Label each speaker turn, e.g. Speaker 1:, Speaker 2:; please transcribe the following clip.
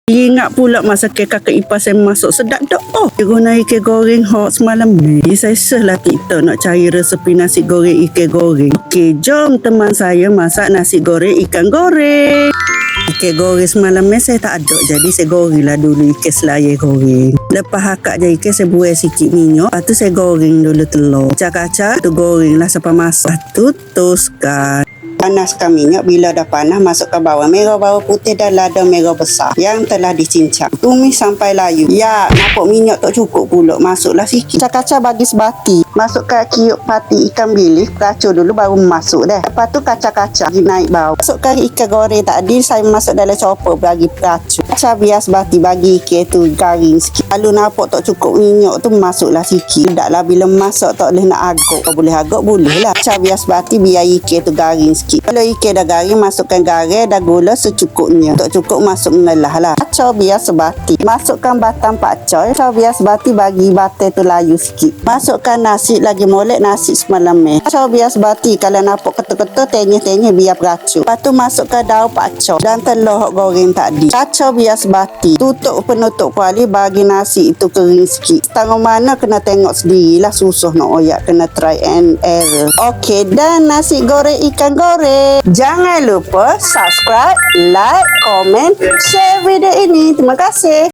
Speaker 1: Ingat pula masa kakak ipar saya masuk sedap dah. Oh, dia guna ikan goreng hot semalam ni. Saya selah TikTok nak cari resepi nasi goreng ikan goreng. Okey, jom teman saya masak nasi goreng ikan goreng. Ikan goreng semalam ni saya tak ada. Jadi saya goreng lah dulu ikan selaya goreng. Lepas hakak je ikan saya buat sikit minyak. Lepas tu saya goreng dulu telur. Kacang-kacang tu goreng lah sampai masak. Lepas tu toskan. Panaskan minyak. Bila dah panas, masukkan bawang merah, bawang putih dan lada merah besar yang telah dicincang. Tumis sampai layu. Ya, nampak minyak tak cukup pula. Masuklah sikit kacang-kacang bagi sebati. Masukkan kiuk pati ikan bilis. Peracur dulu baru masuk dah. Lepas tu kacang-kacang lagi naik bau. Masukkan ikan goreng tadi. Saya masuk dalam chopper bagi peracur. Kacang bias bati bagi ikan tu garing sikit. Kalau nampak tak cukup minyak tu, masuklah sikit. Tidaklah bila masak tak boleh nak agak. Kalau boleh agak, boleh lah. Kacang bias bati biar ikan tu garing sikit. Kalau ikan dah garing, masukkan garam dan gula secukupnya. Tak cukup, masuk mengelah lah. Kacau bias sebati. Masukkan batang pakcoy. Kacau bias sebati bagi batai tu layu sikit. Masukkan nasi lagi molek nasi semalam ni. Kacau bias sebati. Kalau nampak ketul-ketul, tenyih-tenyih biar peracur. Lepas tu masukkan daun pakcoy dan telur goreng tadi. Kacau bias sebati. Tutup penutup kuali bagi nasi itu kering sikit. Setengah mana kena tengok sendirilah. Susah nak oyak. Kena try and error. Okey, dan nasi goreng ikan goreng. Jangan lupa subscribe, like, komen, share video ini. Terima kasih.